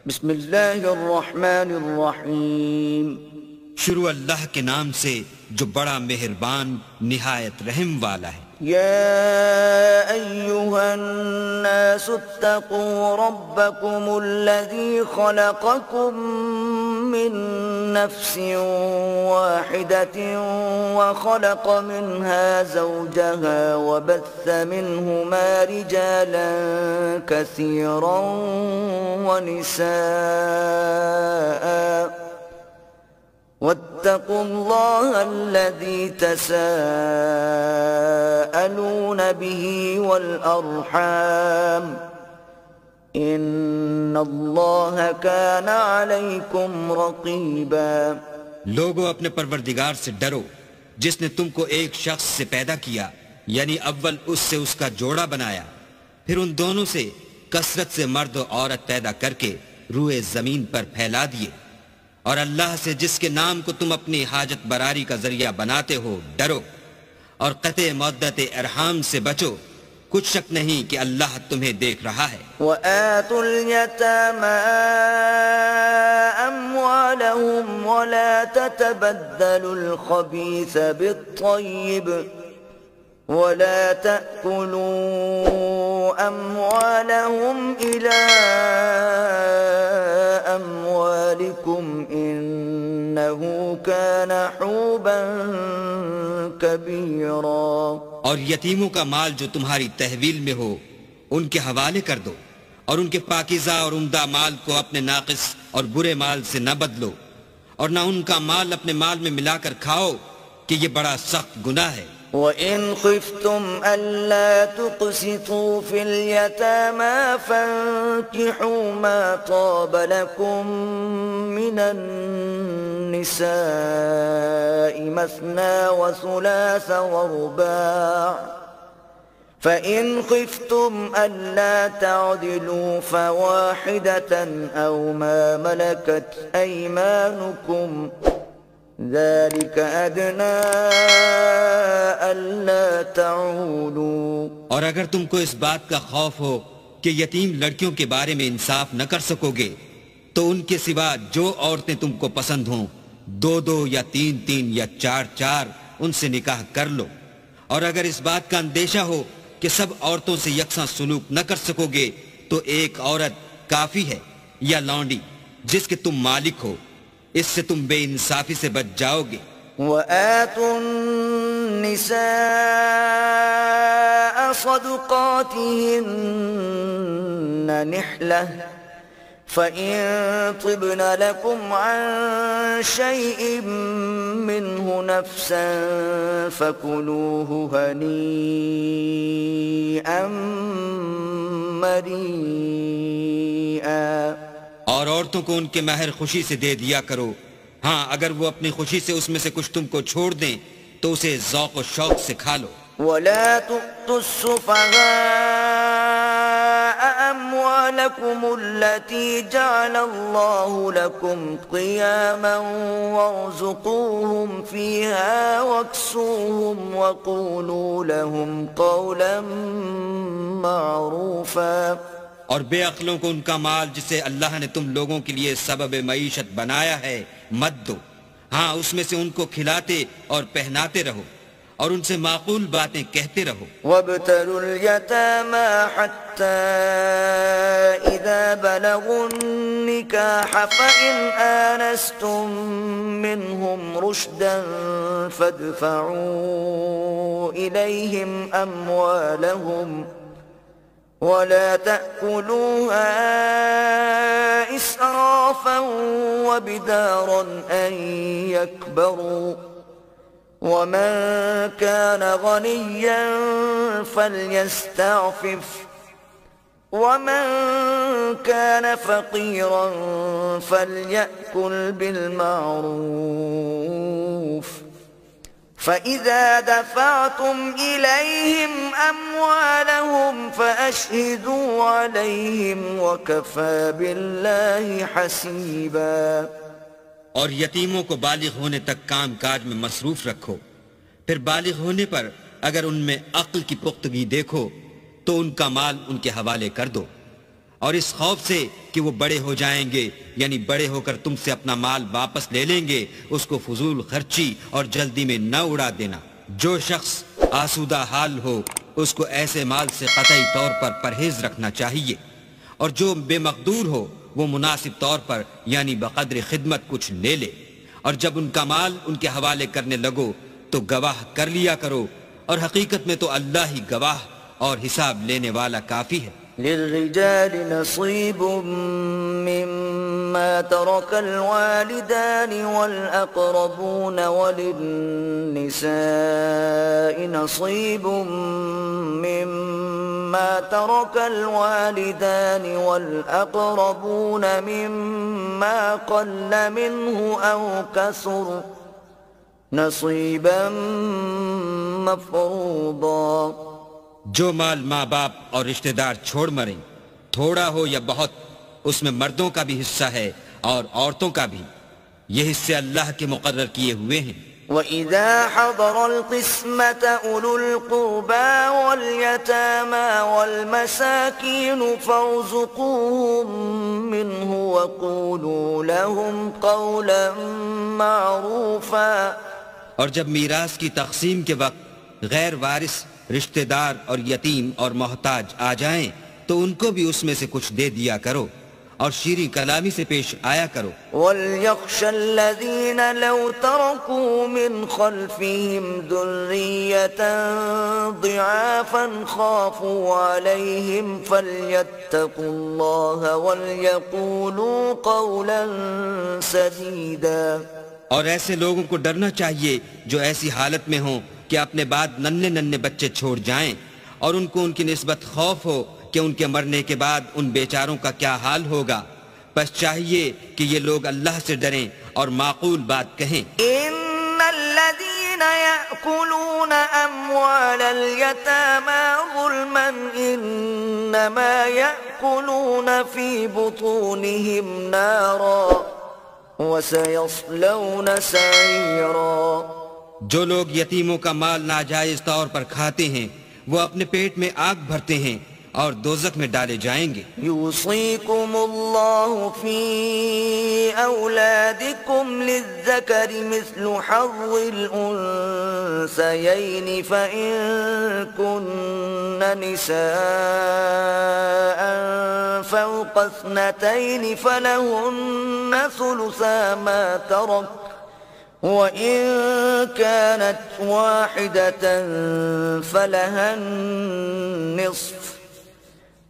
بسم اللہ الرحمن الرحیم۔ شروع اللہ کے نام سے جو بڑا مہربان نہایت رحم والا ہے۔ یا ایہا الناس اتقوا ربکم الذی خلقکم من نفس واحدة وخلق منها زوجها وبث منهما رجالا كثيرا ونساء واتقوا الله الذي تساءلون به والأرحام ان اللہ کان علیکم رقیبا۔ لوگو اپنے پروردگار سے ڈرو جس نے تم کو ایک شخص سے پیدا کیا، یعنی اول اس سے اس کا جوڑا بنایا، پھر ان دونوں سے کثرت سے مرد و عورت پیدا کر کے روئے زمین پر پھیلا دیے، اور اللہ سے جس کے نام کو تم اپنی حاجت براری کا ذریعہ بناتے ہو ڈرو، اور قطع مودت ارحام سے بچو، کچھ شک نہیں کہ اللہ تمہیں دیکھ رہا ہے۔ وَآتُوا الْيَتَامَىٰ أَمْوَالَهُمْ وَلَا تَتَبَدَّلُوا الْخَبِيثَ بِالطَّيِّبِ وَلَا تَأْكُلُوا أَمْوَالَهُمْ إِلَىٰ أَمْوَالِكُمْ إِنَّهُ كَانَ حُوبًا كَبِيرًا۔ اور یتیموں کا مال جو تمہاری تحویل میں ہو ان کے حوالے کر دو، اور ان کے پاکیزہ اور عمدہ مال کو اپنے ناقص اور برے مال سے نہ بدلو، اور نہ ان کا مال اپنے مال میں ملا کر کھاؤ کہ یہ بڑا سخت گناہ ہے۔ وَإِنْ خِفْتُمْ أَلَّا تُقْسِطُوا فِي الْيَتَامَىٰ فَانكِحُوا مَا طَابَ لَكُم مِّنَ النِّسَاءِ مَثْنَىٰ وَثُلَاثَ وَرُبَاعَ ۖ فَإِنْ خِفْتُمْ أَلَّا تَعْدِلُوا فَوَاحِدَةً أَوْ مَا مَلَكَتْ أَيْمَانُكُمْ ذَلِكَ أَدْنَىٰ أَلَّا تَعُولُوا۔ اور اگر تم کو اس بات کا خوف ہو کہ یتیم لڑکیوں کے بارے میں انصاف نہ کر سکو گے تو ان کے سوا جو عورتیں تم کو پسند ہوں، 2 یا 3 یا 4 ان سے نکاح کر لو۔ اور اگر اس بات کا اندیشہ ہو کہ سب عورتوں سے یکساں سلوک نہ کر سکو گے تو ایک عورت کافی ہے یا لونڈی جس کے تم مالک ہو، اس سے تم بے انصافی سے بچ جاؤ گے۔ وَآتُوا النِّسَاءَ صَدُقَاتِهِنَّ نِحْلَةً فَإِن طِبْنَ لَكُمْ عَن شَيْءٍ مِّنْهُ نَفْسًا فَكُلُوهُ هَنِيئًا مَّرِيئًا۔ اور عورتوں کو ان کے مہر خوشی سے دے دیا کرو، ہاں اگر وہ اپنی خوشی سے اس میں سے کچھ تم کو چھوڑ دیں تو اسے ذوق و شوق سے کھا لو۔ وَلَا تُؤْتُوا السُّفَهَاءَ أَمْوَالَكُمُ الَّتِي جَعَلَ اللَّهُ لَكُمْ قِيَامًا وَارْزُقُوهُمْ فِيهَا وَاكْسُوهُمْ وَقُولُوا لَهُمْ قَوْلًا مَّعْرُوفًا۔ اور بے عقلوں کو ان کا مال جسے اللہ نے تم لوگوں کے لیے سبب معیشت بنایا ہے مت دو، ہاں اس میں سے ان کو کھلاتے اور پہناتے رہو اور ان سے معقول باتیں کہتے رہو۔ وَابْتَلُوا الْيَتَامَىٰ حَتَّىٰ إِذَا بَلَغُوا النِّكَاحَ فَإِنْ آنَسْتُم مِّنْهُمْ رُشْدًا فَادْفَعُوا إِلَيْهِمْ أَمْوَالَهُمْ وَلَا تَأْكُلُوهَا إِسْرَافًا وَبِدَارًا أَن يَكْبَرُوا ۚ وَمَن كَانَ غَنِيًّا فَلْيَسْتَعْفِفْ وَمَن كَانَ فَقِيرًا فَلْيَأْكُلْ بِالْمَعْرُوفِ ۚ فَإِذَا دَفَعْتُمْ إِلَيْهِمْ أَمْوَالَهُمْ فَأَشْهِدُوا عَلَيْهِمْ وَكَفَىٰ بِاللَّهِ حَسِيبًا۔ اور یتیموں کو بالغ ہونے تک کام کاج میں مصروف رکھو، پھر بالغ ہونے پر اگر ان میں عقل کی پختگی دیکھو تو ان کا مال ان کے حوالے کر دو، اور اس خوف سے کہ وہ بڑے ہو جائیں گے، یعنی بڑے ہو کر تم سے اپنا مال واپس لے لیں گے، اس کو فضول خرچی اور جلدی میں نہ اڑا دینا۔ جو شخص آسودہ حال ہو اس کو ایسے مال سے قطعی طور پر پرہیز رکھنا چاہیے، اور جو بے مقدور ہو وہ مناسب طور پر یعنی بقدر خدمت کچھ لے لے، اور جب ان کا مال ان کے حوالے کرنے لگو تو گواہ کر لیا کرو، اور حقیقت میں تو اللہ ہی گواہ اور حساب لینے والا کافی ہے۔ للرجال نصيب مما ترك الوالدان والأقربون وللنساء نصيب مما ترك الوالدان والأقربون مما قل منه أو كثر نصيبا مفروضا۔ جو مال ماں باپ اور رشتہ دار چھوڑ مریں، تھوڑا ہو یا بہت، اس میں مردوں کا بھی حصہ ہے اور عورتوں کا بھی، یہ حصے اللہ کے مقرر کیے ہوئے ہیں۔ وَإِذَا حَضَرَ الْقِسْمَةَ أُولُو الْقُرْبَى وَالْيَتَامَى وَالْمَسَاكِينُ فَارْزُقُوهُم مِّنْهُ وَقُولُوا لَهُمْ قَوْلًا مَّعْرُوفًا۔ اور جب میراث کی تقسیم کے وقت غیر وارث رشتہ دار اور یتیم اور محتاج آ جائیں تو ان کو بھی اس میں سے کچھ دے دیا کرو اور شیریں کلامی سے پیش آیا کرو۔ وَلْيَخْشَ الَّذِينَ لَوْ تَرَكُوا مِنْ خَلْفِهِمْ ذُرِّيَّةً ضِعَافًا خَافُوا عَلَيْهِمْ فَلْيَتَّقُوا اللَّهَ وَلْيَقُولُوا قَوْلًا سَدِيدًا۔ اور ایسے لوگوں کو ڈرنا چاہیے جو ایسی حالت میں ہوں کہ اپنے بعد ننھے ننھے بچے چھوڑ جائیں، اور ان کو ان کی نسبت خوف ہو کہ ان کے مرنے کے بعد ان بیچاروں کا کیا حال ہوگا، بس چاہیے کہ یہ لوگ اللہ سے ڈریں اور معقول بات کہیں۔ ان الذين يأكلون اموال اليتامى ظلما انما يأكلون في بطونهم نارا وسيصلون سعيرا۔ جو لوگ یتیموں کا مال ناجائز طور پر کھاتے ہیں وہ اپنے پیٹ میں آگ بھرتے ہیں اور دوزخ میں ڈالے جائیں گے۔ یوصیکم اللہ فی اولادکم للذکر مثل حظ الانثیین فإن کن نساء فوق اثنتین فلہن ثلثا ما ترک وَإِن كَانَتْ وَاحِدَةً فَلَهَا النِّصْفُ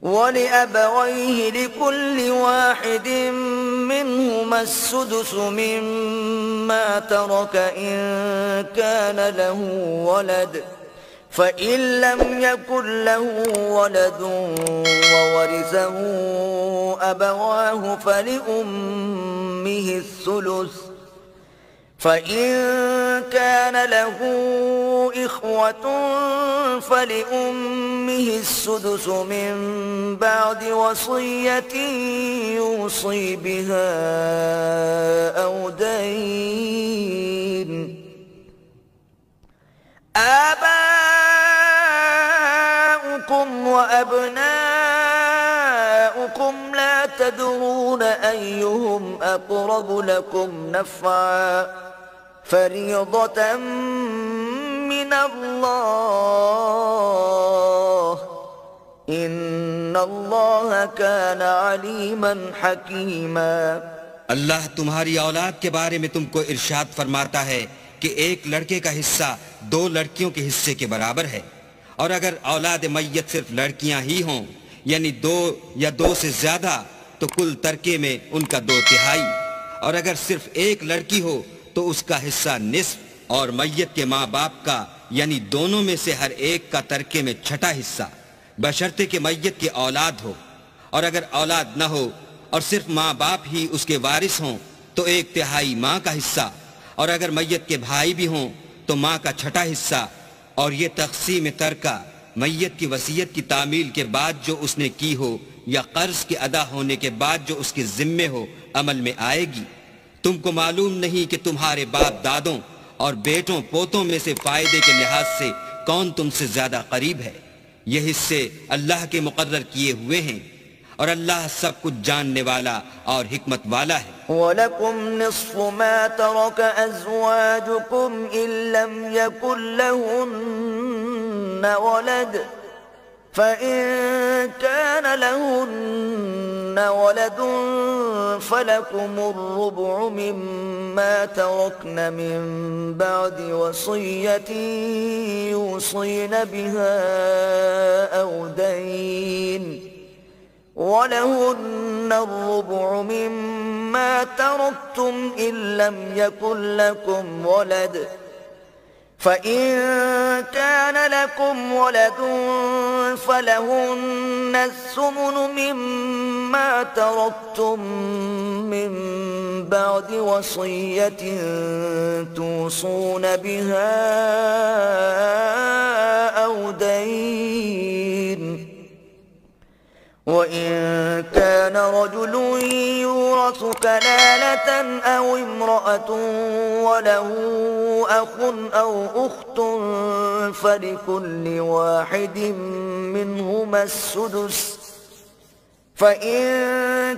وَلِأَبَوَيْهِ لِكُلِّ وَاحِدٍ مِّنْهُمَا السُّدُسُ مِمَّا تَرَكَ إِن كَانَ لَهُ وَلَدٌ فَإِن لَّمْ يَكُن لَّهُ وَلَدٌ وَوَرِثَهُ أَبَوَاهُ فَلِأُمِّهِ الثُّلُثُ فَإِن كَانَ لَهُ إِخْوَةٌ فَلِأُمِّهِ السُّدُسُ مِن بَعْدِ وَصِيَّةٍ يُوصِي بِهَا أَوْ دَيْنٍ۔ آباؤكم وأبناؤكم لا تدرون أيهم أقرب لكم نفعا فريضة من الله إن الله كان عليما حكيما۔ اللہ تمہاری اولاد کے بارے میں تم کو ارشاد فرماتا ہے کہ ایک لڑکے کا حصہ 2 لڑکیوں کے حصے کے برابر ہے، اور اگر اولاد میت صرف لڑکیاں ہی ہوں یعنی 2 یا 2 سے زیادہ تو کل ترکے میں ان کا 2/3، اور اگر صرف ایک لڑکی ہو تو اس کا حصہ نصف، اور میت کے ماں باپ کا یعنی دونوں میں سے ہر ایک کا ترکے میں 6واں حصہ، بشرطے کہ میت کی اولاد ہو، اور اگر اولاد نہ ہو اور صرف ماں باپ ہی اس کے وارث ہوں تو 1/3 ماں کا حصہ، اور اگر میت کے بھائی بھی ہوں تو ماں کا 6واں حصہ۔ اور یہ تقسیم ترکہ میت کی وصیت کی تعمیل کے بعد جو اس نے کی ہو یا قرض کے ادا ہونے کے بعد جو اس کے ذمے ہو عمل میں آئے گی۔ تم کو معلوم نہیں کہ تمہارے باپ دادوں اور بیٹوں پوتوں میں سے فائدے کے لحاظ سے کون تم سے زیادہ قریب ہے؟ یہ حصے اللہ کے مقرر کیے ہوئے ہیں۔ اور اللہ سب کچھ جاننے والا اور حکمت والا ہے۔ وَلَكُمْ نِصْفُ مَا تَرَكَ أَزْوَاجُكُمْ إِن لَّمْ يَكُن لَّهُنَّ وَلَدٌ فَإِن كَانَ لَهُنَّ وَلَدٌ فَلَكُمُ الرُّبُعُ مِمَّا تَرَكْنَ مِن بَعْدِ وَصِيَّةٍ يُوصِينَ بِهَا أَوْ دَيْنٍ وَلَهُنَّ الرُّبُعُ مِمَّا تَرَكْتُمْ إِن لَّمْ يَكُن لَّكُمْ وَلَدٌ فَإِن كَانَ لَكُمْ وَلَدٌ فَلَهُنَّ الثُّمُنُ مِمَّا تَرَكْتُم مِّن بَعْدِ وَصِيَّةٍ تُوصُونَ بِهَا أَوْ دَيْنٍ وَإِن كَانَ رَجُلٌ يُورَثُ كَلَالَةً أَوْ امْرَأَةٌ وَلَهُ أَخٌ أَوْ أُخْتٌ فَلِكُلِّ واحد مِّنْهُمَا السُّدُسُ فَإِن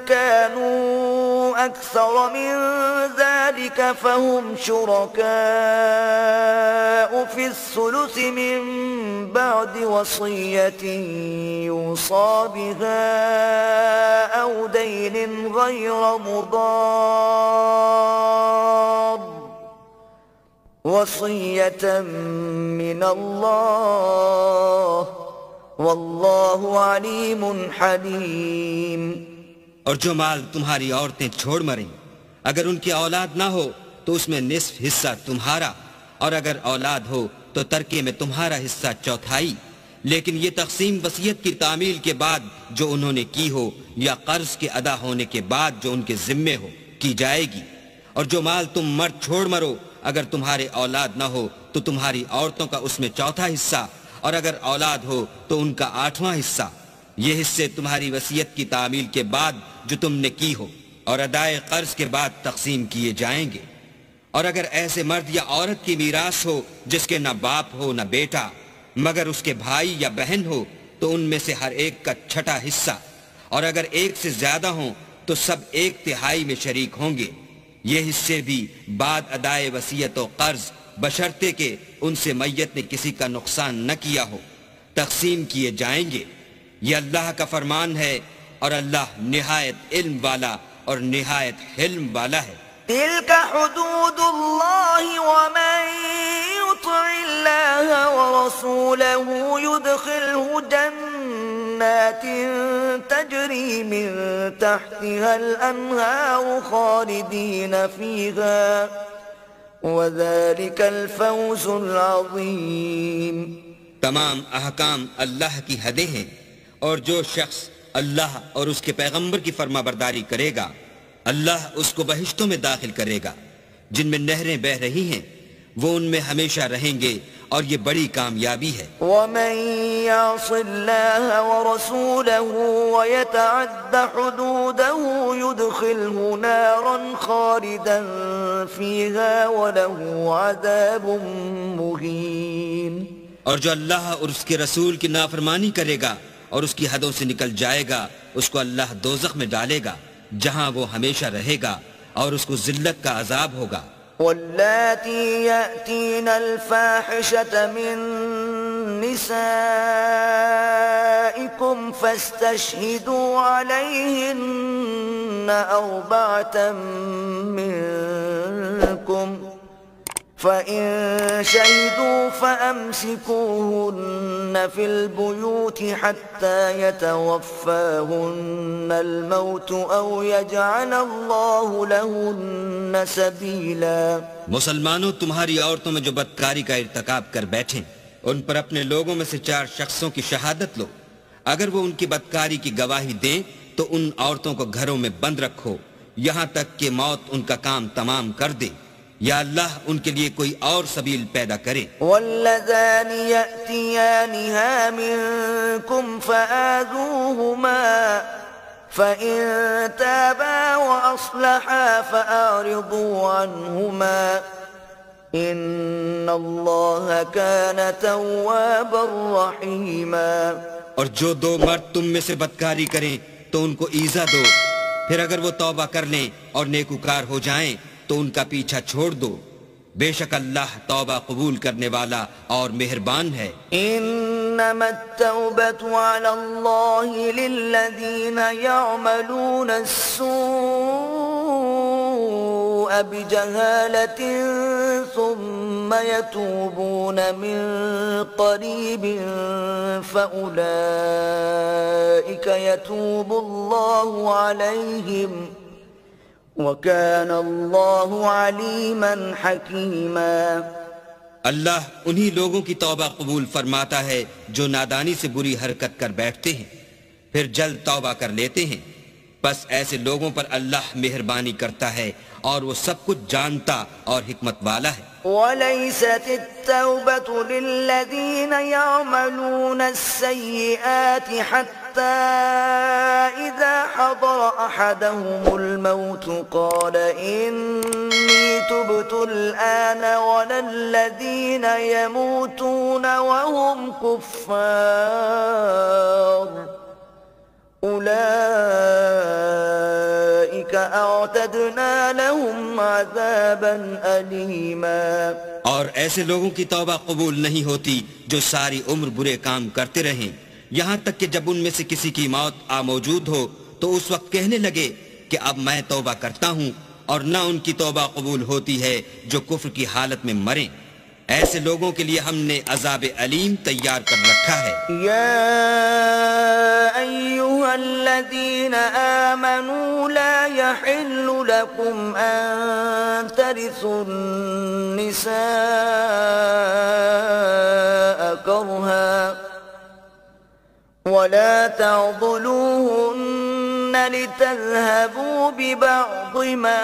كَانُوا أَكْثَرَ مِن ذَلِكَ فَهُمْ شُرَكَاءُ فِي الثُّلُثِ مِن بَعْدِ وَصِيَّةٍ يُوصَى بِهَا أَوْ دَيْنٍ غَيْرَ مُضَارٍّ وَصِيَّةً مِّنَ اللَّهِ واللہ علیم حلیم۔ اور جو مال تمہاری عورتیں چھوڑ مریں اگر ان کی اولاد نہ ہو تو اس میں نصف حصہ تمہارا، اور اگر اولاد ہو تو ترکے میں تمہارا حصہ چوتھائی، لیکن یہ تقسیم وصیت کی تعمیل کے بعد جو انہوں نے کی ہو یا قرض کے ادا ہونے کے بعد جو ان کے ذمے ہو کی جائے گی۔ اور جو مال تم مرد چھوڑ مرو اگر تمہارے اولاد نہ ہو تو تمہاری عورتوں کا اس میں چوتھا حصہ، اور اگر اولاد ہو تو ان کا 8واں حصہ۔ یہ حصے تمہاری وصیت کی تعمیل کے بعد جو تم نے کی ہو اور ادائے قرض کے بعد تقسیم کیے جائیں گے۔ اور اگر ایسے مرد یا عورت کی میراث ہو جس کے نہ باپ ہو نہ بیٹا مگر اس کے بھائی یا بہن ہو تو ان میں سے ہر ایک کا چھٹا حصہ، اور اگر ایک سے زیادہ ہوں تو سب 1/3 میں شریک ہوں گے۔ یہ حصے بھی بعد ادائے وصیت و قرض بشرطے کہ ان سے میت نے کسی کا نقصان نہ کیا ہو تقسیم کیے جائیں گے۔ یہ اللہ کا فرمان ہے اور اللہ نہایت علم والا اور نہایت حلم والا ہے۔ تلك حدود الله ومن يطع الله ورسوله يدخله جنات تجري من تحتها الأنهار خالدين فيها وذلك الفوز العظیم۔ تمام احکام اللہ کی حدیں ہیں، اور جو شخص اللہ اور اس کے پیغمبر کی فرما برداری کرے گا اللہ اس کو بہشتوں میں داخل کرے گا جن میں نہریں بہہ رہی ہیں، وہ ان میں ہمیشہ رہیں گے، اور یہ بڑی کامیابی ہے۔ وَمَن يَعْصِ اللَّهَ وَرَسُولَهُ وَيَتَعَدَّ حُدُودَهُ يُدْخِلْهُ نَارًا خَالِدًا فِيهَا وَلَهُ عَذَابٌ مُّهِينٌ۔ اور جو اللہ اور اس کے رسول کی نافرمانی کرے گا اور اس کی حدوں سے نکل جائے گا اس کو اللہ دوزخ میں ڈالے گا جہاں وہ ہمیشہ رہے گا، اور اس کو ذلت کا عذاب ہوگا۔ واللاتی یأتین الفاحشة من نسائکم فاستشہدوا علیہن 4 منکم فَإِن شَهِدُوا فَأَمْسِكُوهُنَّ فِي الْبُيُوتِ حَتَّى يَتَوَفَّاهُنَّ الْمَوْتُ أَوْ يَجْعَلَ اللَّهُ لَهُنَّ سَبِيلًا۔ مسلمانوں، تمہاری عورتوں میں جو بدکاری کا ارتکاب کر بیٹھیں ان پر اپنے لوگوں میں سے 4 شخصوں کی شہادت لو۔ اگر وہ ان کی بدکاری کی گواہی دیں تو ان عورتوں کو گھروں میں بند رکھو یہاں تک کہ موت ان کا کام تمام کر دے، یا اللہ ان کے لیے کوئی اور سبیل پیدا کرے۔ واللذان یأتیانها منکم فآذوهما فإن تابا وأصلحا فأعرضوا عنهما ان اللہ کان توابا رحیما۔ اور جو 2 مرد تم میں سے بدکاری کریں تو ان کو ایذا دو، پھر اگر وہ توبہ کر لیں اور نیکوکار ہو جائیں تو ان کا پیچھا چھوڑ دو، بے شک اللہ توبہ قبول کرنے والا اور مہربان ہے۔ إنما التوبة على الله للذين يعملون السوء بجهالة ثم يتوبون من قريب فأولئك يتوب الله عليهم وَكَانَ اللَّهُ عَلِيمًا حَكِيمًا۔ اللہ انہی لوگوں کی توبہ قبول فرماتا ہے جو نادانی سے بری حرکت کر بیٹھتے ہیں پھر جلد توبہ کر لیتے ہیں، بس ایسے لوگوں پر اللہ مہربانی کرتا ہے اور وہ سب کچھ جانتا اور حکمت والا ہے۔ وَلَيْسَتِ التَّوْبَةُ لِلَّذِينَ يَعْمَلُونَ السَّيِّئَاتِ حَتَّى إِذَا حَضَرَ أَحَدَهُمُ الْمَوْتُ قَالَ إِنِّي تُبْتُ الْآنَ وَلَا الَّذِينَ يَمُوتُونَ وَهُمْ كُفَّارٌ أُولَئِكَ أَعْتَدْنَا لَهُمْ عَذَابًا أَلِيمًا۔ اور ایسے لوگوں کی توبہ قبول نہیں ہوتی جو ساری عمر برے کام کرتے رہیں، یہاں تک کہ جب ان میں سے کسی کی موت آ موجود ہو تو اس وقت کہنے لگے کہ اب میں توبہ کرتا ہوں، اور نہ ان کی توبہ قبول ہوتی ہے جو کفر کی حالت میں مریں۔ ایسے لوگوں کے لیے ہم نے عذاب علیم تیار کر رکھا ہے۔ یا ایہا الذین آمنوا لا یحل لکم ان ترثوا النساء کرہا ولا تعضلوهن لتذهبوا ببعض ما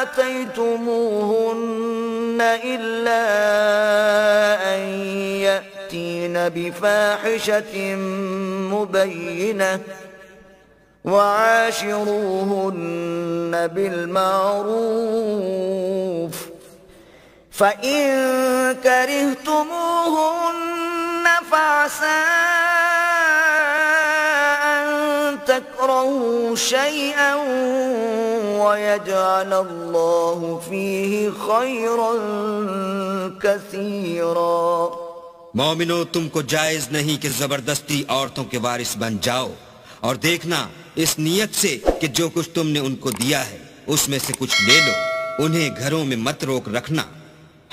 آتيتموهن إلا أن يأتين بفاحشة مبينة وعاشروهن بالمعروف فإن كرهتموهن فعسى أن تكرهوا شيئا ويجعل الله فيه خيرا كثيرا۔ مومنو، تم کو جائز نہیں کہ زبردستی عورتوں کے وارث بن جاؤ، اور دیکھنا اس نیت سے کہ جو کچھ تم نے ان کو دیا ہے اس میں سے کچھ لے لو، انہیں گھروں میں مت روک رکھنا۔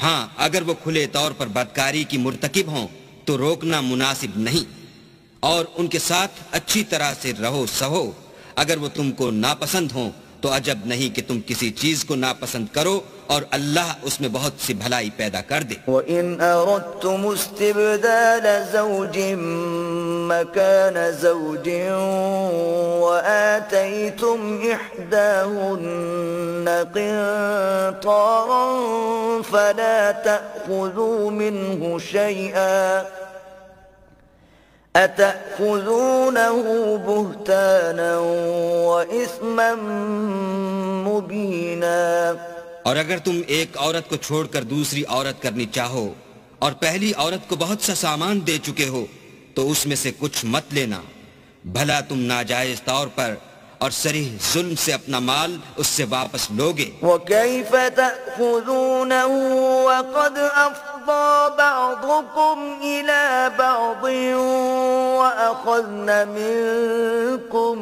ہاں، اگر وہ کھلے طور پر بدکاری کی مرتکب ہوں تو روکنا مناسب نہیں، اور ان کے ساتھ اچھی طرح سے رہو سہو۔ اگر وہ تم کو ناپسند ہوں تو عجب نہیں کہ تم کسی چیز کو ناپسند کرو اور اللہ اس میں بہت سی بھلائی پیدا کر دے۔ وَإِنْ أَرَدْتُمُ اسْتِبْدَالَ زَوْجٍ مَكَانَ زَوْجٍ وَآتَيْتُمْ إِحْدَاهُنَّ قِنطَارًا فَلَا تَأْخُذُوا مِنْهُ شَيْئًا أَتَأْخُذُونَهُ بُهْتَانًا وَإِثْمًا مُبِينًا۔ اور اگر تم ایک عورت کو چھوڑ کر دوسری عورت کرنی چاہو اور پہلی عورت کو بہت سا سامان دے چکے ہو تو اس میں سے کچھ مت لینا، بھلا تم ناجائز طور پر اور صریح ظلم سے اپنا مال اس سے واپس لوگے۔ وَكَيْفَ تَأْخُذُونَهُ وَقَدْ أَفْضَى بَعْضُكُمْ إِلَى بَعْضٍ وَأَخَذْنَ مِنْكُمْ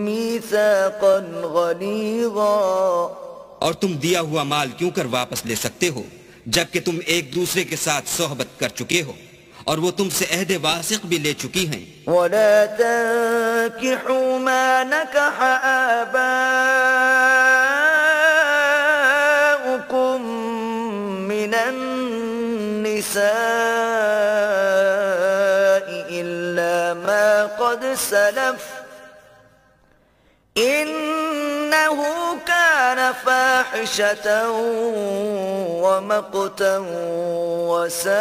مِيثَاقًا غَلِيظًا۔ اور تم دیا ہوا مال کیوں کر واپس لے سکتے ہو جبکہ تم ایک دوسرے کے ساتھ صحبت کر چکے ہو اور وہ تم سے عہد واثق بھی لے چکی ہیں۔ وَلَا تَنْكِحُوا مَا نَكَحَ آبَاؤُكُمْ مِنَ النِّسَاءِ إِلَّا مَا قَدْ سَلَفَ إِنَّهُ كَانَ فَاحِشَةً وَمَقْتًا وَسَاءَ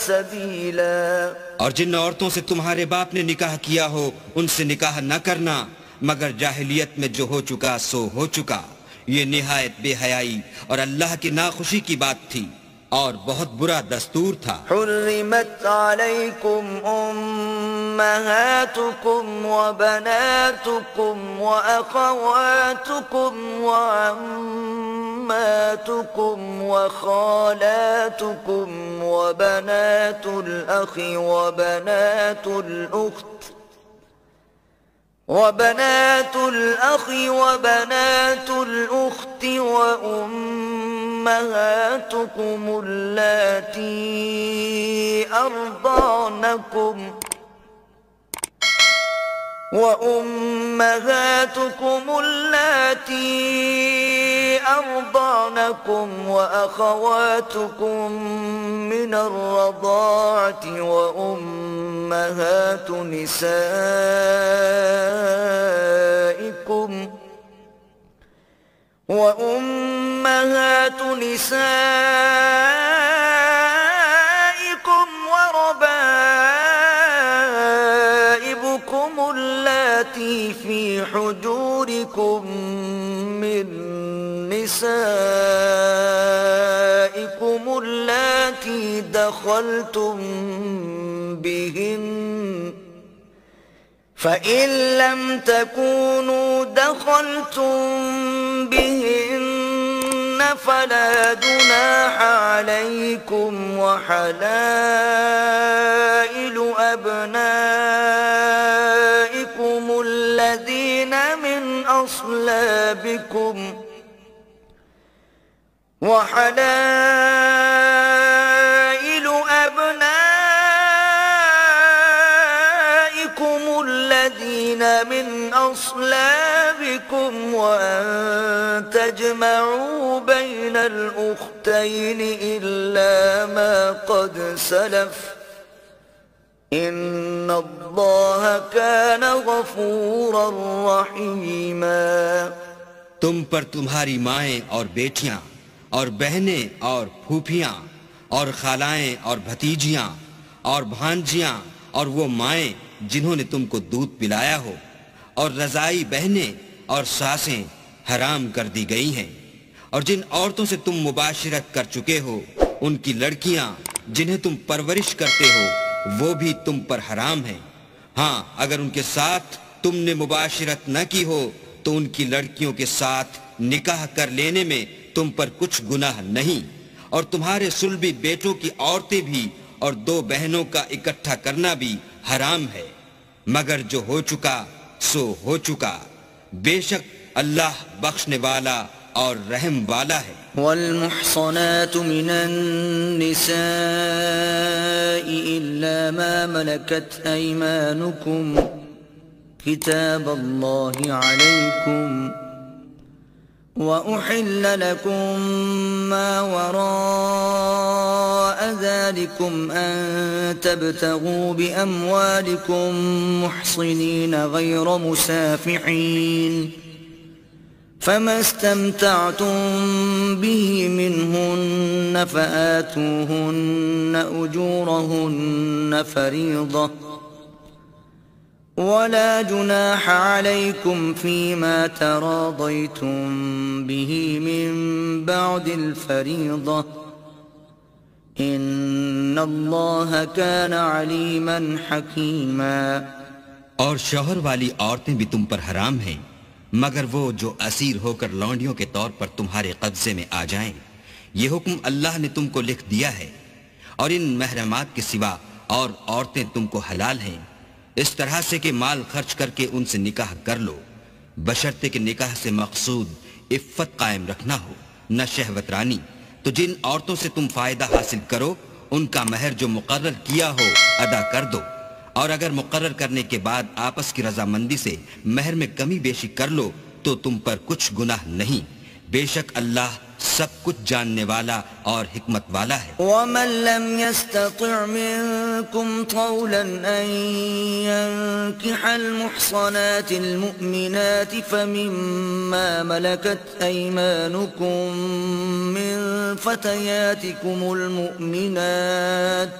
سَبِيلًا۔ اور جن عورتوں سے تمہارے باپ نے نکاح کیا ہو ان سے نکاح نہ کرنا مگر جاہلیت میں جو ہو چکا سو ہو چکا، یہ نہایت بے حیائی اور اللہ کی ناخوشی کی بات تھی۔ اور بہت برا دستور تھا۔ حرمت علیکم امہاتکم وبناتکم واخواتکم وعماتکم وخالاتکم وبنات الاخ وبنات الاخت وأمهاتكم اللاتي أرضعنكم وأخواتكم من الرضاعة وأمهات نسائكم وربائبكم اللاتي في حجوركم من نسائكم اللاتي دخلتم بهن فإن لم تكونوا دخلتم بهن فلا جناح عليكم وحلائل أبنائكم الذين من أصلابكم وأن تجمعوا بين الأختين إلا ما قد سلف إن الله كان غفورا رحيما۔ تم پر تمہاری مائیں اور بیٹیاں اور بہنیں اور پھوپھیاں اور خالائیں اور بھتیجیاں اور بھانجیاں اور وہ مائیں جنہوں نے تم کو دودھ پلایا ہو اور رضائی بہنیں اور ساسیں حرام کر دی گئی ہیں، اور جن عورتوں سے تم مباشرت کر چکے ہو ان کی لڑکیاں جنہیں تم پرورش کرتے ہو وہ بھی تم پر حرام ہیں۔ ہاں اگر ان کے ساتھ تم نے مباشرت نہ کی ہو تو ان کی لڑکیوں کے ساتھ نکاح کر لینے میں تم پر کچھ گناہ نہیں، اور تمہارے صلبی بیٹوں کی عورتیں بھی اور دو بہنوں کا اکٹھا کرنا بھی حرام ہے، مگر جو ہو چکا سو ہو چکا، بے شک اللہ بخشنے والا اور رحم والا ہے۔ والمحصنات من النساء إلا ما ملكت أيمانكم كتاب الله عليكم وأحل لكم ما وراء ذلكم أن تبتغوا بأموالكم محصنين غير مسافحين فما استمتعتم به منهن فآتوهن أجورهن فريضة ولا جناح عليكم فيما تراضيتم به من بعد الفريضة إن الله كان عليما حكيما۔ اور شوہر والی عورتیں بھی تم پر حرام ہیں مگر وہ جو اسیر ہو کر لونڈیوں کے طور پر تمہارے قبضے میں آ جائیں، یہ حکم اللہ نے تم کو لکھ دیا ہے، اور ان محرمات کے سوا اور عورتیں تم کو حلال ہیں، اس طرح سے کہ مال خرچ کر کے ان سے نکاح کر لو، بشرطے کہ نکاح سے مقصود عفت قائم رکھنا ہو نہ شہوت رانی۔ تو جن عورتوں سے تم فائدہ حاصل کرو ان کا مہر جو مقرر کیا ہو ادا کر دو، اور اگر مقرر کرنے کے بعد آپس کی رضامندی سے مہر میں کمی بیشی کر لو تو تم پر کچھ گناہ نہیں، بے شک اللہ سب کچھ جاننے والا اور حکمت والا ہے۔ ومن لم يستطع منكم طولا أن ينكح المحصنات المؤمنات فمما ملكت أيمانكم من فتياتكم المؤمنات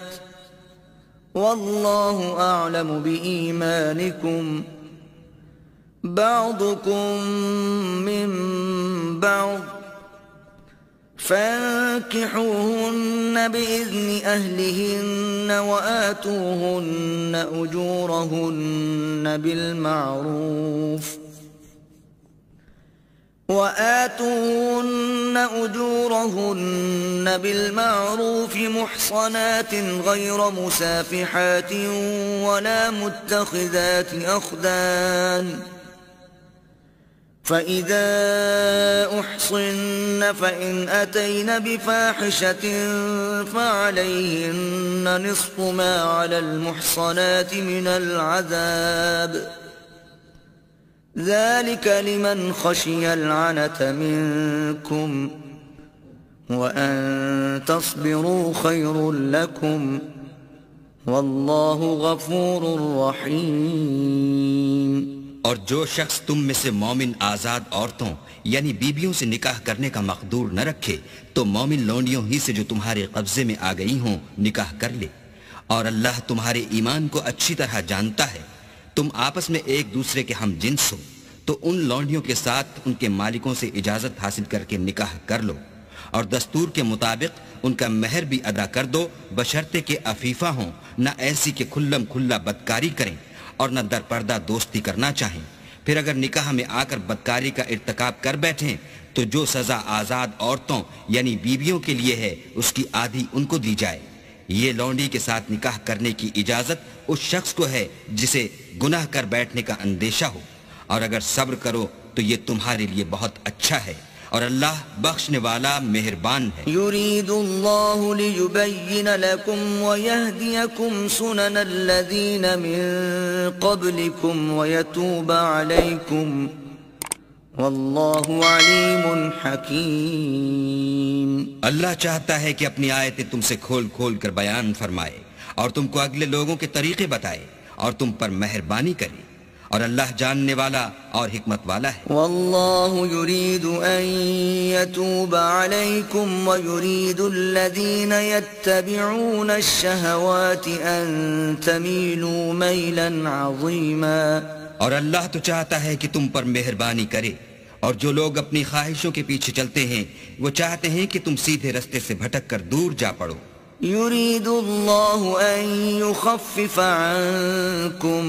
والله أعلم بإيمانكم بعضكم من بعض فانكحوهن بإذن أهلهن وآتوهن أجورهن بالمعروف محصنات غير مسافحات ولا متخذات أخدان فإذا أحصن فإن أتين بفاحشة فعليهن نصف ما على المحصنات من العذاب ذلك لمن خشي العنة منكم وأن تصبروا خير لكم والله غفور رحيم. اور جو شخص تم میں سے مومن آزاد عورتوں یعنی بیویوں سے نکاح کرنے کا مقدور نہ رکھے تو مومن لونڈیوں ہی سے جو تمہارے قبضے میں آ گئی ہوں نکاح کر لے. اور اللہ تمہارے ایمان کو اچھی طرح جانتا ہے. تم آپس میں ایک دوسرے کے ہم جنس ہو تو ان لونڈیوں کے ساتھ ان کے مالکوں سے اجازت حاصل کر کے نکاح کر لو اور دستور کے مطابق ان کا مہر بھی ادا کر دو بشرطے کہ عفیفہ ہوں، نہ ایسی کہ کھلم کھلا بدکاری کریں اور نہ در پردہ دوستی کرنا چاہیں. پھر اگر نکاح میں آ کر بدکاری کا ارتکاب کر بیٹھیں تو جو سزا آزاد عورتوں یعنی بیویوں کے لیے ہے اس کی آدھی ان کو دی جائے. یہ لونڈی کے ساتھ نکاح کرنے کی اجازت اس شخص کو ہے جسے گناہ کر بیٹھنے کا اندیشہ ہو، اور اگر صبر کرو تو یہ تمہارے لیے بہت اچھا ہے اور اللہ بخشنے والا مہربان ہے. يريد الله ليبين لكم ويهديكم سنن الذين من قبلكم ويتوب عليكم والله عليم حكيم. اللہ چاہتا ہے کہ اپنی آیتیں تم سے کھول کھول کر بیان فرمائے اور تم کو اگلے لوگوں کے طریقے بتائے اور تم پر مہربانی کرے، اور اللہ جاننے والا اور حکمت والا ہے. والله يريد أن يتوب عليكم ويريد الذين يتبعون الشهوات أن تميلوا ميلا عظيما. اور اللہ تو چاہتا ہے کہ تم پر مہربانی کرے، اور جو لوگ اپنی خواہشوں کے پیچھے چلتے ہیں وہ چاہتے ہیں کہ تم سیدھے رستے سے بھٹک کر دور جا پڑو. يريد الله أن يخفف عنكم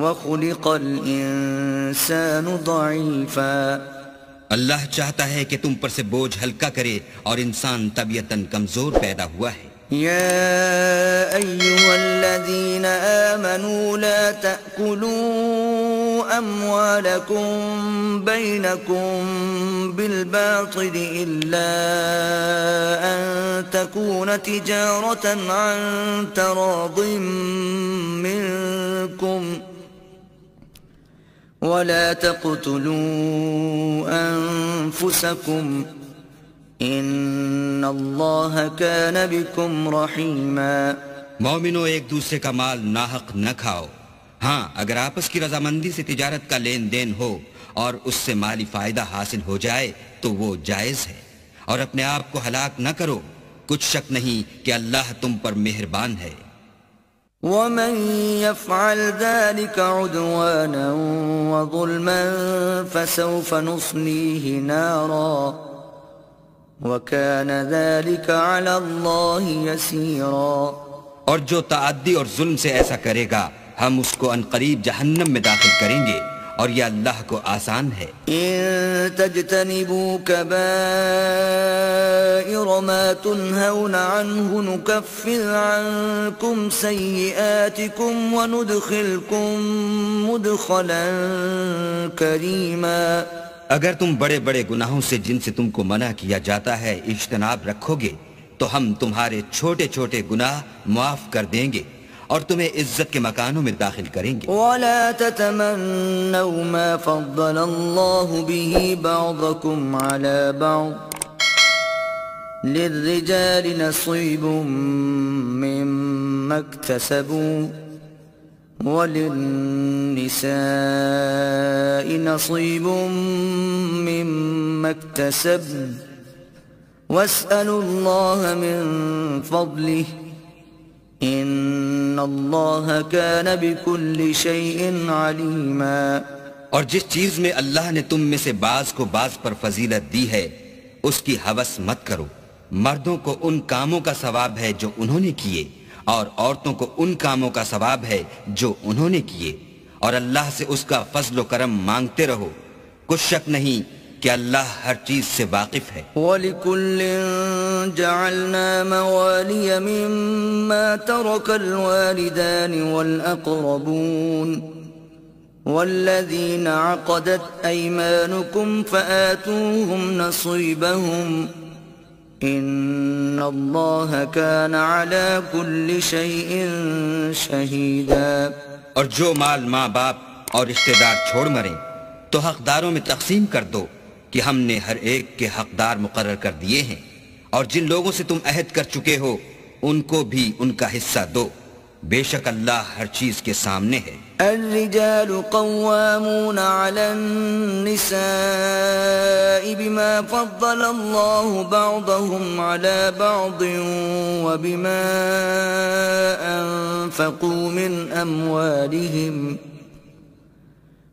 وخلق الانسان ضعیفا. اللہ چاہتا ہے کہ تم پر سے بوجھ ہلکا کرے اور انسان طبیعتاً کمزور پیدا ہوا ہے. یا ایھا الذین آمنوا لا تأکلوا اموالکم بینکم بالباطل الا ان تکون تجارة عن تراض منکم ولا تقتلوا أنفسكم إن الله كان بكم رحيما. مومنو ایک دوسرے کا مال ناحق نہ کھاؤ. ہاں اگر آپس کی رضامندی سے تجارت کا لین دین ہو اور اس سے مالی فائدہ حاصل ہو جائے تو وہ جائز ہے. اور اپنے آپ کو ہلاک نہ کرو، کچھ شک نہیں کہ اللہ تم پر مہربان ہے. ومن يفعل ذلك عدوانا وظلما فسوف نصليه نارا وكان ذلك على الله يسيرا. اور جو تعدی اور ظلم سے ایسا کرے گا ہم اس کو عنقریب جہنم میں داخل کریں گے اور یہ اللہ کو آسان ہے. ان تجتنبوا كبائر ما تنهون عنه نكفر عنكم سيئاتكم وندخلكم مدخلا كريما. اگر تم بڑے بڑے گناہوں سے جن سے تم کو منع کیا جاتا ہے اجتناب رکھو گے تو ہم تمہارے چھوٹے چھوٹے گناہ معاف کر دیں گے اور تمہیں عزت کے مکانوں میں داخل کریں گے. ولا تتمنوا ما فضل الله به بعضكم على بعض للرجال نصيب مما اكتسبوا وللنساء نصيب مما اكتسبن واسألوا الله من فضله ان اللہ کان بکل شیء علیما. اور جس چیز میں اللہ نے تم میں سے بعض کو بعض پر فضیلت دی ہے اس کی ہوس مت کرو۔ مردوں کو ان کاموں کا ثواب ہے جو انہوں نے کیے، اور عورتوں کو ان کاموں کا ثواب ہے جو انہوں نے کیے، اور اللہ سے اس کا فضل و کرم مانگتے رہو۔ کچھ شک نہیں کہ اللہ ہر چیز سے واقف ہے۔ وَلِكُلٍّ جَعَلْنَا مَوَالِيَ مِمَّا تَرَكَ الْوَالِدَانِ وَالْأَقْرَبُونَ وَالَّذِينَ عَقَدَتْ أَيْمَانُكُمْ فَآتُوهُمْ نَصِيبَهُمْ إِنَّ اللَّهَ كَانَ عَلَى كُلِّ شَيْءٍ شَهِيدًا۔ اور جو مال ماں باپ اور رشتہ دار چھوڑ مریں تو حقداروں میں تقسیم کر دو کہ ہم نے ہر ایک کے حقدار مقرر کر دیے ہیں، اور جن لوگوں سے تم عہد کر چکے ہو ان کو بھی ان کا حصہ دو، بے شک اللہ ہر چیز کے سامنے ہے۔ الرجال قوامون على النساء بما فضل الله بعضهم على بعض وبما أنفقوا من أموالهم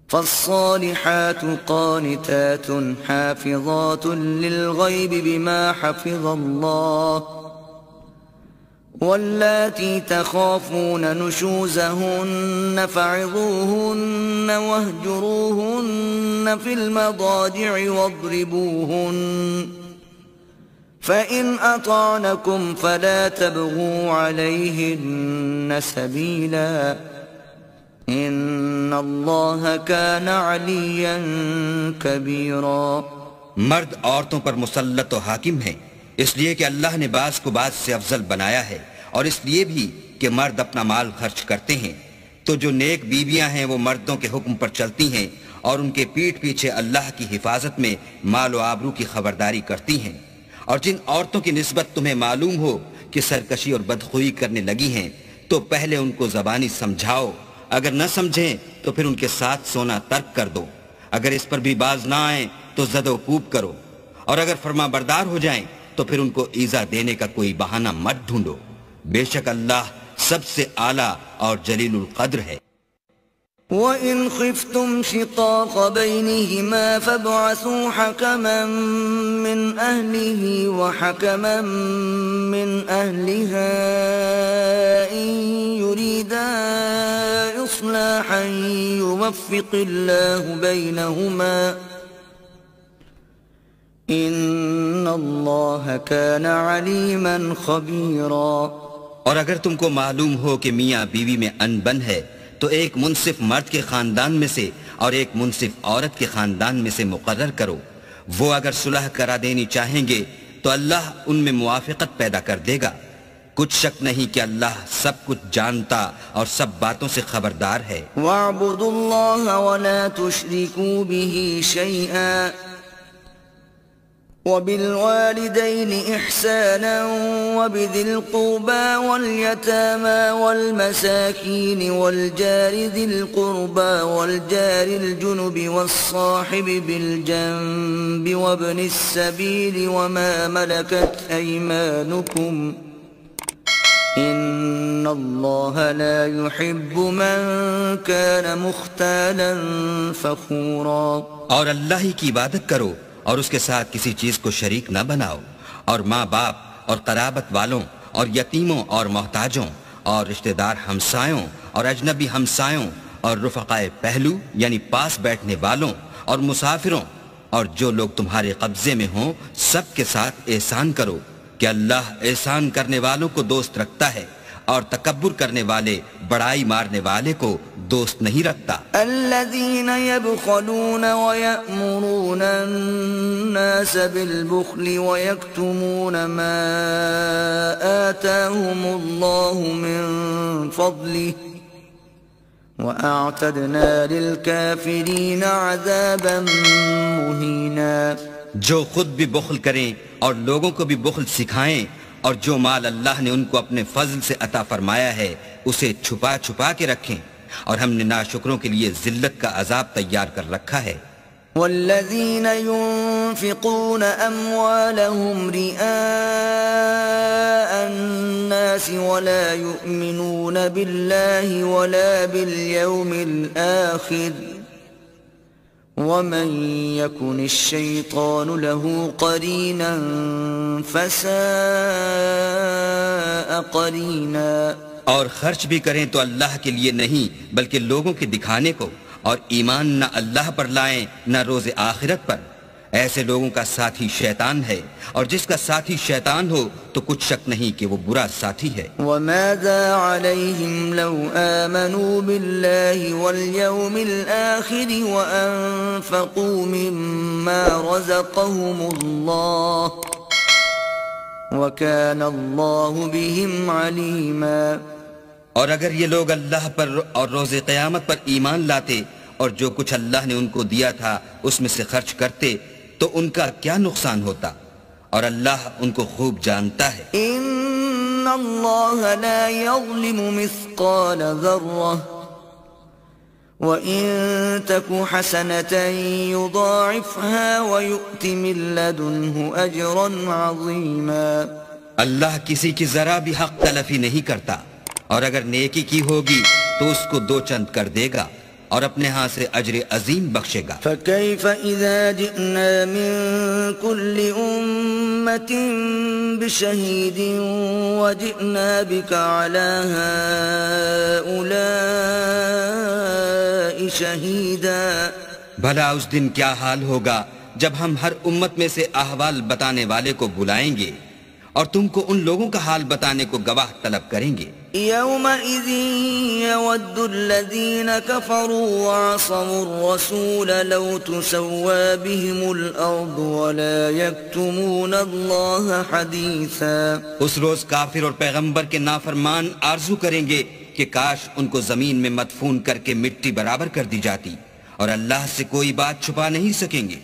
فالصالحات قانتات حافظات للغيب بما حفظ الله واللاتي تخافون نشوزهن فعظوهن واهجروهن في المضاجع واضربوهن فإن أطعنكم فلا تبغوا عليهن سبيلا إن الله كان عليا كبيرا۔ مرد عورتوں پر مسلط و حاکم ہیں، اس لیے کہ اللہ نے بعض کو بعض سے افضل بنایا ہے، اور اس لیے بھی کہ مرد اپنا مال خرچ کرتے ہیں۔ تو جو نیک بیویاں ہیں وہ مردوں کے حکم پر چلتی ہیں اور ان کے پیٹھ پیچھے اللہ کی حفاظت میں مال و آبرو کی خبرداری کرتی ہیں۔ اور جن عورتوں کی نسبت تمہیں معلوم ہو کہ سرکشی اور بدخوئی کرنے لگی ہیں تو پہلے ان کو زبانی سمجھاؤ، اگر نہ سمجھیں تو پھر ان کے ساتھ سونا ترک کر دو، اگر اس پر بھی باز نہ آئیں تو زد و کوب کرو، اور اگر فرما بردار ہو جائیں تو پھر ان کو ایذا دینے کا کوئی بہانہ مت ڈھونڈو، بے شک اللہ سب سے اعلیٰ اور جلیل القدر ہے۔ وَإِنْ خِفْتُمْ شِقَاقَ بَيْنِهِمَا فَابْعَثُوا حَكَمًا مِّنْ أَهْلِهِ وَحَكَمًا مِّنْ أَهْلِهَا إِنْ يُرِيدَا إِصْلَاحًا يُوَفِّقِ اللَّهُ بَيْنَهُمَا إِنَّ اللَّهَ كَانَ عَلِيمًا خَبِيرًا۔ اور اگر تم کو معلوم ہو کہ میاں بیوی میں انبن ہے تو ایک منصف مرد کے خاندان میں سے اور ایک منصف عورت کے خاندان میں سے مقرر کرو، وہ اگر صلح کرا دینی چاہیں گے تو اللہ ان میں موافقت پیدا کر دے گا۔ کچھ شک نہیں کہ اللہ سب کچھ جانتا اور سب باتوں سے خبردار ہے۔ وَاعْبُدُوا اللَّهَ وَلَا تُشْرِكُوا بِهِ شَيْئًا وَبِالْوَالِدَيْنِ إِحْسَانًا وَبِذِي الْقُرْبَى وَالْيَتَامَى وَالْمَسَاكِينِ وَالْجَارِ ذِي الْقُرْبَى وَالْجَارِ الْجُنُبِ وَالصَّاحِبِ بِالْجَنبِ وَابْنِ السَّبِيلِ وَمَا مَلَكَتْ أَيْمَانُكُمْ إِنَّ اللَّهَ لَا يُحِبُّ مَنْ كَانَ مُخْتَالًا فَخُورًا۔ اور اللہ ہی کی عبادت کرو اور اس کے ساتھ کسی چیز کو شریک نہ بناؤ، اور ماں باپ اور قرابت والوں اور یتیموں اور محتاجوں اور رشتہ دار ہمسایوں اور اجنبی ہمسایوں اور رفقائے پہلو یعنی پاس بیٹھنے والوں اور مسافروں اور جو لوگ تمہارے قبضے میں ہوں سب کے ساتھ احسان کرو کہ اللہ احسان کرنے والوں کو دوست رکھتا ہے اور تکبر کرنے والے بڑائی مارنے والے کو دوست نہیں رکھتا۔ الذين يبخلون ويأمرون الناس بالبخل ويكتمون ما آتاهم الله من فضله وأعتدنا للكافرين عذابا مهينا۔ جو خود بھی بخل کریں اور لوگوں کو بھی بخل سکھائیں، اور جو مال اللہ نے ان کو اپنے فضل سے عطا فرمایا ہے اسے چھپا چھپا کے رکھیں، اور ہم نے ناشکروں کے لیے ذلت کا عذاب تیار کر رکھا ہے۔ والذین ينفقون اموالهم رئاء الناس ولا يؤمنون بالله ولا باليوم الآخر ومن يكن الشيطان له قرينا فساء قرينا. اور خرچ بھی کریں تو اللہ کے لیے نہیں بلکہ لوگوں کے دکھانے کو، اور ایمان نہ اللہ پر لائیں نہ روز آخرت پر. ایسے لوگوں کا ساتھی شیطان ہے، اور جس کا ساتھی شیطان ہو تو کچھ شک نہیں کہ وہ برا ساتھی ہے. وماذا عليهم لو آمنوا بالله واليوم الآخر وأنفقوا مما رزقهم الله وكان الله بهم عليما. اور اگر یہ لوگ اللہ پر اور روز قیامت پر ایمان لاتے اور جو کچھ اللہ نے ان کو دیا تھا اس میں سے خرچ کرتے تو ان کا کیا نقصان ہوتا، اور اللہ ان کو خوب جانتا ہے. ان اللہ لا يظلم مثقال ذرة وإن تك حسنة يضاعفها ويؤت من لدنه أجرا عظيما. اللہ کسی کی ذرا بھی حق تلفی نہیں کرتا، اور اگر نیکی کی ہوگی تو اس کو دو چند کر دے گا اور اپنے ہاں سے اجر عظیم بخشے گا. فكيف إذا جئنا من كل أمة بشهيد وجئنا بك على هؤلاء شهيدا. بھلا اس دن کیا حال ہوگا جب ہم ہر امت میں سے احوال بتانے والے کو بلائیں گے اور تم کو ان لوگوں کا حال بتانے کو گواہ طلب کریں گے. يومئذ يود الذين كفروا وعصوا الرسول لو تسوى بهم الأرض ولا يكتمون الله حديثا. اس روز کافر اور پیغمبر کے نافرمان آرزو کریں گے کہ کاش ان کو زمین میں مدفون کر کے مٹی برابر کر دی جاتی، اور اللہ سے کوئی بات چھپا نہیں سکیں گے.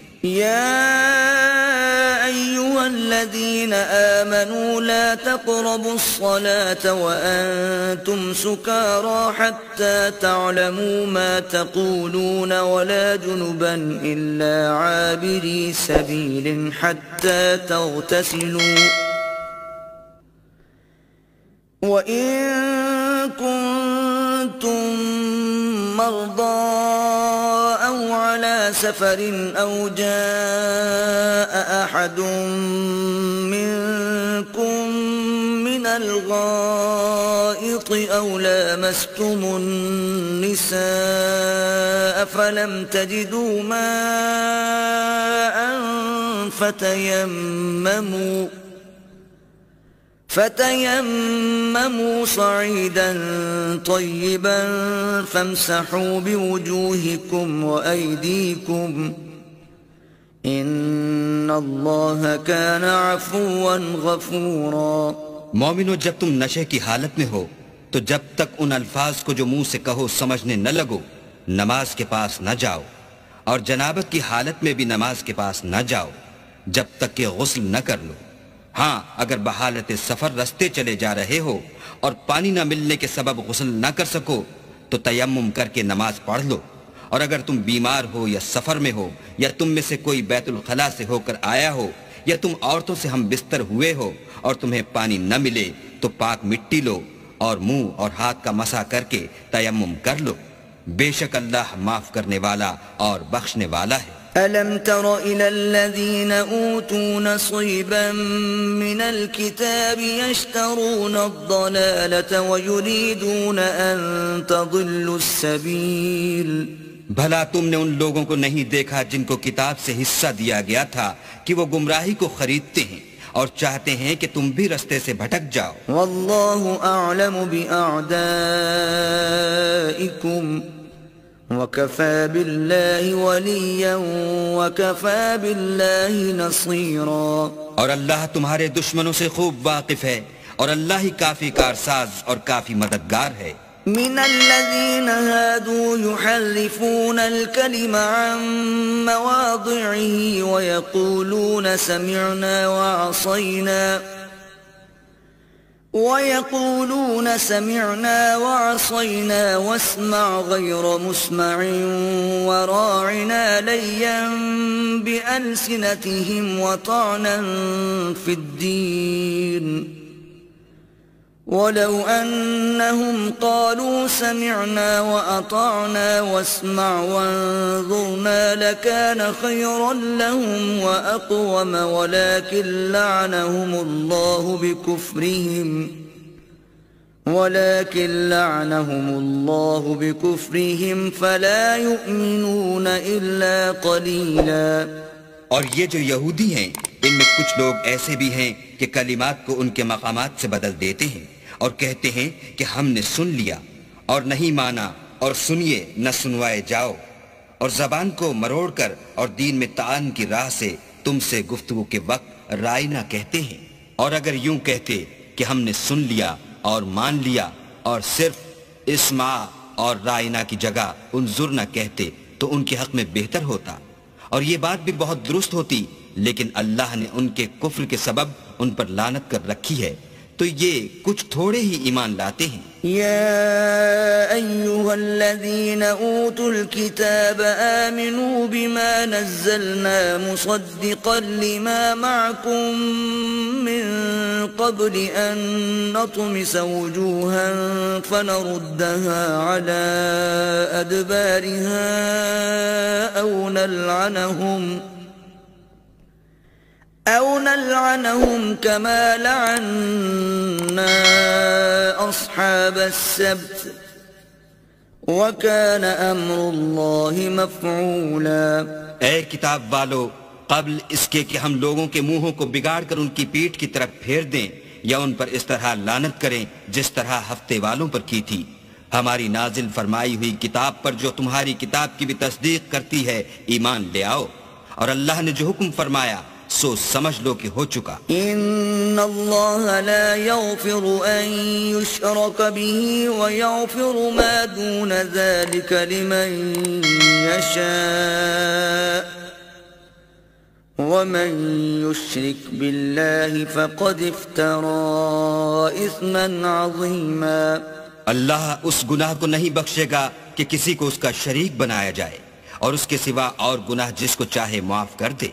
أيها الذين آمنوا لا تقربوا الصلاة وأنتم سكارى حتى تعلموا ما تقولون ولا جنبا إلا عابري سبيل حتى تغتسلوا وإن كنتم مرضى أو على سفر أو جاء أحد منكم من الغائط أو لامستم النساء فلم تجدوا ماء فتيمموا صعيدا طيبا فامسحوا بوجوهكم وأيديكم إن الله كان عفوا غفورا. مومنو، جب تم نشے کی حالت میں ہو تو جب تک ان الفاظ کو جو منہ سے کہو سمجھنے نہ لگو نماز کے پاس نہ جاؤ، اور جنابت کی حالت میں بھی نماز کے پاس نہ جاؤ جب تک کہ غسل نہ کر لو. ہاں، اگر بحالت سفر رستے چلے جا رہے ہو اور پانی نہ ملنے کے سبب غسل نہ کر سکو تو تیمم کر کے نماز پڑھ لو. اور اگر تم بیمار ہو یا سفر میں ہو یا تم میں سے کوئی بیت الخلاء سے ہو کر آیا ہو یا تم عورتوں سے ہم بستر ہوئے ہو اور تمہیں پانی نہ ملے تو پاک مٹی لو اور منہ اور ہاتھ کا مسح کر کے تیمم کر لو. بے شک اللہ معاف کرنے والا اور بخشنے والا ہے. ألم تر إلى الذين أوتوا نصيبا من الكتاب يشترون الضلالة ويريدون أن تضلوا السبيل. بھلا تم نے ان لوگوں کو نہیں دیکھا جن کو کتاب سے حصہ دیا گیا تھا کہ وہ گمراہی کو خریدتے ہیں اور چاہتے ہیں کہ تم بھی رستے سے بھٹک جاؤ. والله أعلم بأعدائكم وَكَفَى بِاللَّهِ وَلِيًّا وَكَفَى بِاللَّهِ نَصِيرًا. اور اللہ تمہارے دشمنوں سے خوب واقف ہے، اور اللہ ہی کافی کارساز اور کافی مددگار ہے. من الذين هادوا يحرفون الكلم عن مواضعه ويقولون سمعنا وعصينا واسمع غير مسمع وراعنا ليا بألسنتهم وطعنا في الدين ولو أنهم قالوا سمعنا وأطعنا واسمع وانظرنا لكان خيرا لهم وأقوم ولكن لعنهم الله بكفرهم فلا يؤمنون إلا قليلا. اور یہ جو یہودی ہیں ان میں کچھ لوگ ایسے بھی ہیں کہ کلمات کو ان کے مقامات سے بدل دیتے ہیں اور کہتے ہیں کہ ہم نے سن لیا اور نہیں مانا، اور سنیے نہ سنوائے جاؤ، اور زبان کو مروڑ کر اور دین میں طعن کی راہ سے تم سے گفتگو کے وقت رائے نہ کہتے ہیں. اور اگر یوں کہتے کہ ہم نے سن لیا اور مان لیا اور صرف اسمع اور رائنا کی جگہ انظر نہ کہتے تو ان کے حق میں بہتر ہوتا، اور یہ بات بھی بہت درست ہوتی، لیکن اللہ نے ان کے کفر کے سبب ان پر لعنت کر رکھی ہے، تو یہ کچھ تھوڑے ہی ایمان لاتے ہیں. يا أيها الذين أوتوا الكتاب آمنوا بما نزلنا مصدقا لما معكم من قبل أن نطمس وجوها فنردها على أدبارها أو نلعنهم كما لعنا أصحاب السبت وكان أمر الله مفعولا. اے کتاب والو، قبل اس کے کہ ہم لوگوں کے منہوں کو بگاڑ کر ان کی پیٹھ کی طرف پھیر دیں یا ان پر اس طرح لعنت کریں جس طرح ہفتے والوں پر کی تھی، ہماری نازل فرمائی ہوئی کتاب پر جو تمہاری کتاب کی بھی تصدیق کرتی ہے ایمان لے آؤ، اور اللہ نے جو حکم فرمایا سو سمجھ لو کہ ہو چکا. ان اللہ لا یغفر ان یشرک به ویغفر ما دون ذلك لمن یشاء ومن یشرک باللہ فقد افترى اثما عظیما. اللہ اس گناہ کو نہیں بخشے گا کہ کسی کو اس کا شریک بنایا جائے، اور اس کے سوا اور گناہ جس کو چاہے معاف کر دے،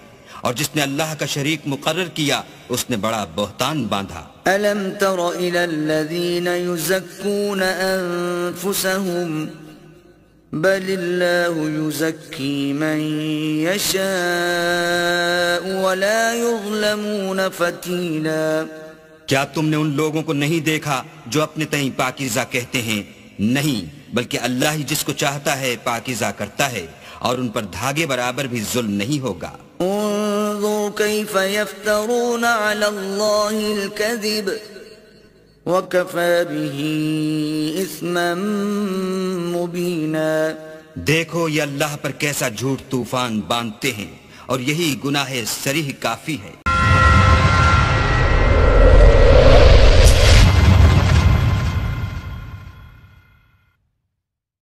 اور جس نے اللہ کا شریک مقرر کیا اس نے بڑا بہتان باندھا. ألم تر إلى الذين يزكون أنفسهم بل الله يزكي من يشاء ولا يظلمون فتيلا. کیا تم نے ان لوگوں کو نہیں دیکھا جو اپنے تئیں پاکیزہ کہتے ہیں؟ نہیں، بلکہ اللہ ہی جس کو چاہتا ہے پاکیزہ کرتا ہے، اور ان پر دھاگے برابر بھی ظلم نہیں ہوگا. انظر كيف يفترون على الله الكذب وكفى به إثما مبينا. دیکھو یہ اللہ پر کیسا جھوٹ طوفان باندھتے ہیں، اور یہی گناہ صریح کافی ہے.